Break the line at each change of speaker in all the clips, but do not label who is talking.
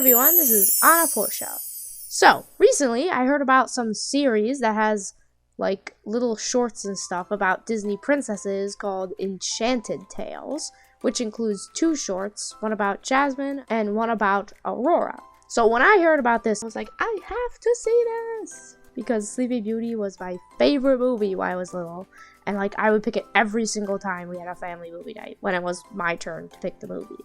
everyone, this is Anna Portia. So, recently I heard about some series that has like little shorts and stuff about Disney princesses called Enchanted Tales, which includes 2 shorts, one about Jasmine and one about Aurora. So when I heard about this, I was like, I have to see this! Because Sleeping Beauty was my favorite movie when I was little, and like I would pick it every single time we had a family movie night when it was my turn to pick the movie.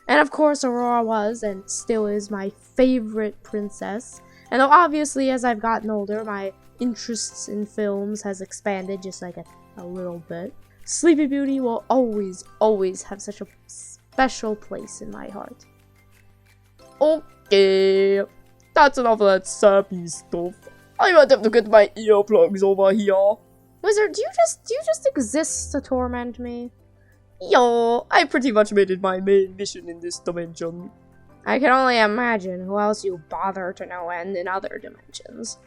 And of course, Aurora was, and still is, my favorite princess. And though obviously, as I've gotten older, my interests in films has expanded just like a little bit, Sleeping Beauty will always have such a special place in my heart. Okay, that's enough of that sappy stuff. I might have to get my earplugs over here. Wizard, do you just exist to torment me? Yo, I pretty much made it my main mission in this dimension. I can only imagine who else you bother to no end in other dimensions.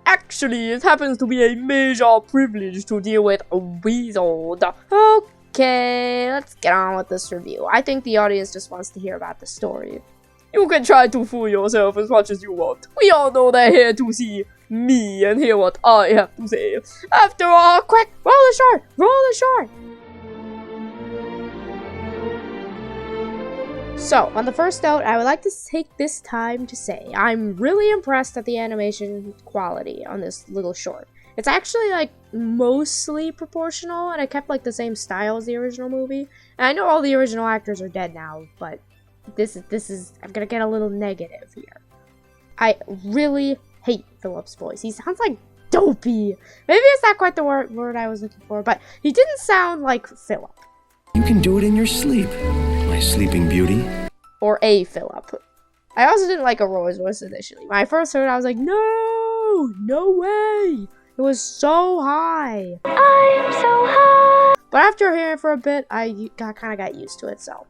Actually, it happens to be a major privilege to deal with a wizard. Okay, let's get on with this review. I think the audience just wants to hear about the story. You can try to fool yourself as much as you want. We all know they're here to see me and hear what I have to say. After all, quick, roll the short! So, on the first note, I would like to take this time to say I'm really impressed at the animation quality on this little short. It's actually like mostly proportional, and I kept like the same style as the original movie. And I know all the original actors are dead now, but this is I'm gonna get a little negative here. I really hate Philip's voice. He sounds like dopey. Maybe it's not quite the word I was looking for, but he didn't sound like Philip.
You can do it in your sleep, my sleeping beauty.
Or a Philip. I also didn't like Aurora's voice initially. When I first heard it, I was like, no way. It was so high.
I'm so high.
But after hearing it for a bit, I kind of got used to it, so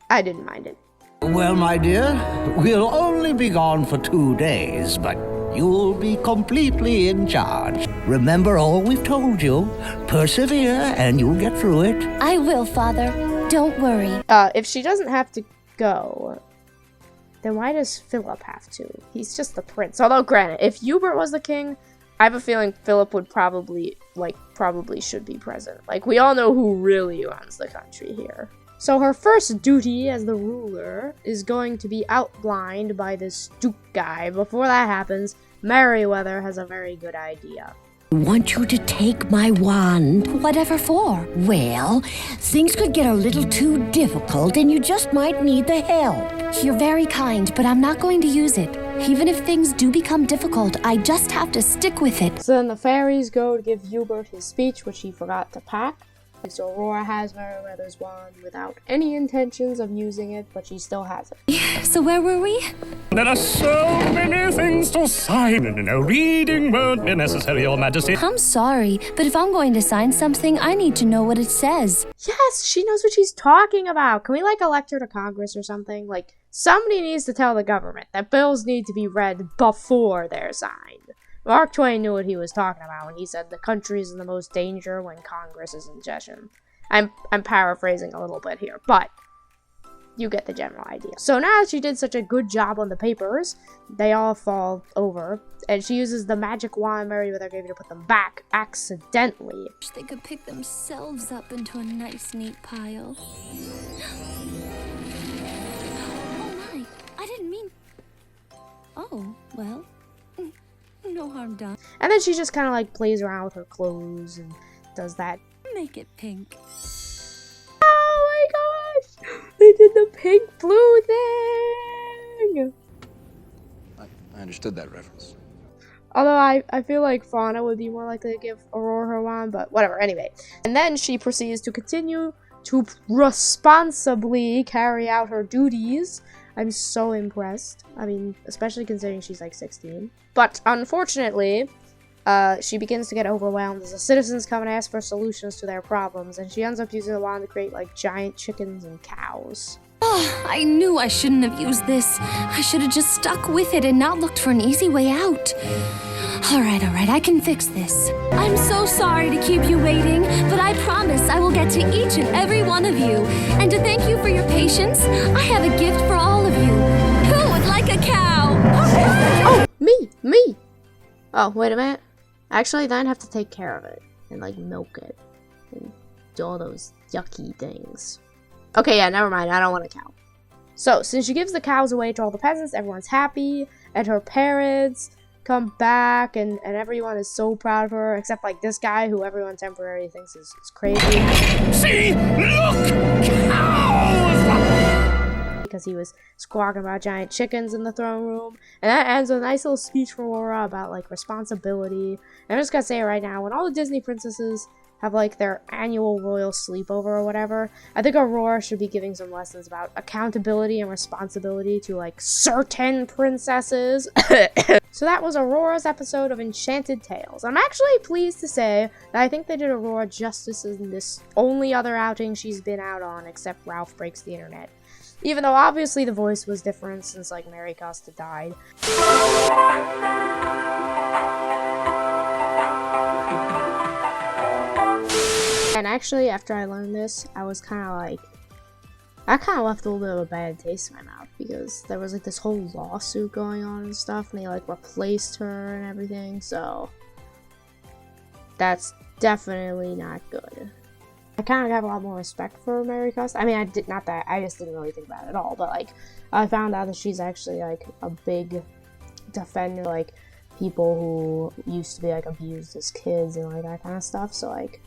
I didn't mind it.
Well, my dear, we'll only be gone for 2 days, but you'll be completely in charge. Remember all we've told you. Persevere, and you'll get through it.
I will, Father. Don't worry.
If she doesn't have to go, then why does Philip have to? He's just the prince. Although, granted, if Hubert was the king, I have a feeling Philip would probably should be present. Like, we all know who really runs the country here. So her first duty as the ruler is going to be outlined by this Duke guy. Before that happens, Merryweather has a very good idea.
I want you to take my wand.
Whatever for?
Well, things could get a little too difficult and you just might need the help.
You're very kind, but I'm not going to use it. Even if things do become difficult, I just have to stick with it.
So then the fairies go to give Hubert his speech, which he forgot to pack. So Aurora has Merryweather's wand without any intentions of using it, but she still has it.
So where were we?
There are so many things to sign, and a reading won't be necessary, Your Majesty.
I'm sorry, but if I'm going to sign something, I need to know what it says.
Yes, she knows what she's talking about. Can we, like, elect her to Congress or something? Like, somebody needs to tell the government that bills need to be read before they're signed. Mark Twain knew what he was talking about when he said the country is in the most danger when Congress is in session. I'm paraphrasing a little bit here, but you get the general idea. So now that she did such a good job on the papers, they all fall over, and she uses the magic wand Merryweather gave her to put them back accidentally.
They could pick themselves up into a nice, neat pile. Oh my, I didn't mean... Oh, well... No harm done.
And then she just kind of like plays around with her clothes and does that.
Make it pink.
Oh my gosh! They did the pink blue thing!
I understood that reference.
Although I feel like Fauna would be more likely to give Aurora her wand, but whatever, anyway. And then she proceeds to continue to responsibly carry out her duties. I'm so impressed. I mean, especially considering she's like 16. But unfortunately, she begins to get overwhelmed as the citizens come and ask for solutions to their problems, and she ends up using the wand to create like giant chickens and cows.
Oh, I knew I shouldn't have used this. I should have just stuck with it and not looked for an easy way out. All right, I can fix this. I'm so sorry to keep you waiting, but I promise I will get to each and every one of you. And to thank you for your patience, I have a gift for all of you. Who would like
Oh, wait a minute. Actually, then I'd have to take care of it. And, like, milk it. And do all those yucky things. Okay, yeah, never mind. I don't want a cow. So, since she gives the cows away to all the peasants, everyone's happy. And her parents come back. And everyone is so proud of her. Except, like, this guy who everyone temporarily thinks is crazy.
See? Look! Cows!
Because he was squawking about giant chickens in the throne room. And that ends with a nice little speech from Aurora about, like, responsibility. And I'm just gonna say it right now, when all the Disney princesses have, like, their annual royal sleepover or whatever, I think Aurora should be giving some lessons about accountability and responsibility to, like, certain princesses. So that was Aurora's episode of Enchanted Tales. I'm actually pleased to say that I think they did Aurora justice in this only other outing she's been out on, except Ralph Breaks the Internet. Even though obviously the voice was different since, like, Mary Costa died. And actually, after I learned this, I was kind of like, I kind of left a little bit of a bad taste in my mouth because there was, like, this whole lawsuit going on and stuff, and they, like, replaced her and everything, so that's definitely not good. I kind of have a lot more respect for Mary Costa. I mean, I just didn't really think about it at all, but, like, I found out that she's actually, like, a big defender, like, people who used to be, like, abused as kids and, like, that kind of stuff, so, like,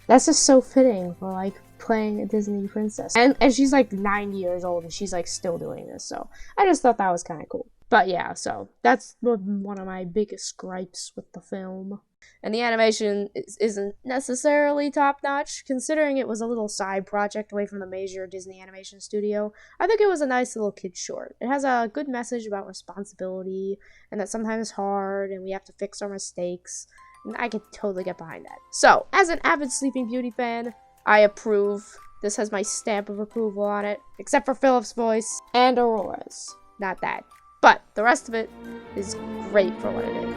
that's just so fitting for, like, playing a Disney princess. And she's, like, 90 years old, and she's, like, still doing this, so I just thought that was kind of cool. But, yeah, so that's one of my biggest gripes with the film. And the animation isn't necessarily top-notch, considering it was a little side project away from the major Disney animation studio. I think it was a nice little kid short. It has a good message about responsibility, and that sometimes it's hard, and we have to fix our mistakes. And I could totally get behind that. So, as an avid Sleeping Beauty fan, I approve. This has my stamp of approval on it, except for Philip's voice and Aurora's. Not that. But the rest of it is great for what it is.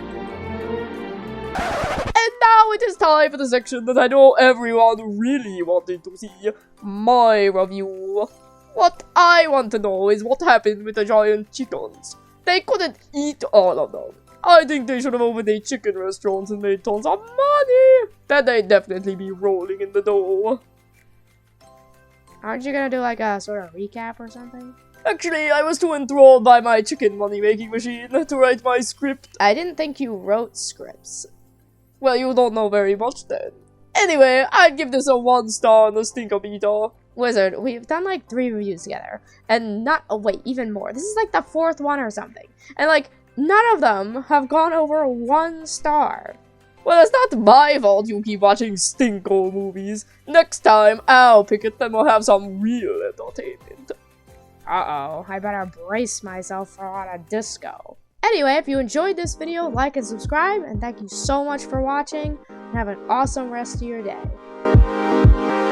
And now it is time for the section that I know everyone really wanted to see. My review. What I want to know is what happened with the giant chickens. They couldn't eat all of them. I think they should have opened a chicken restaurant and made tons of money. Then they'd definitely be rolling in the dough. Aren't you gonna do like a sort of recap or something? Actually, I was too enthralled by my chicken money-making machine to write my script. I didn't think you wrote scripts. Well, you don't know very much then. Anyway, I'd give this a 1 star on the Stinkometer. Wizard, we've done like 3 reviews together. And wait, even more. This is like the 4th one or something. And like, none of them have gone over 1 star. Well, it's not my fault you keep watching stinko movies. Next time, I'll pick it, then we'll have some real entertainment. Uh-oh, I better brace myself for a lot of disco. Anyway, if you enjoyed this video, like and subscribe, and thank you so much for watching, and have an awesome rest of your day.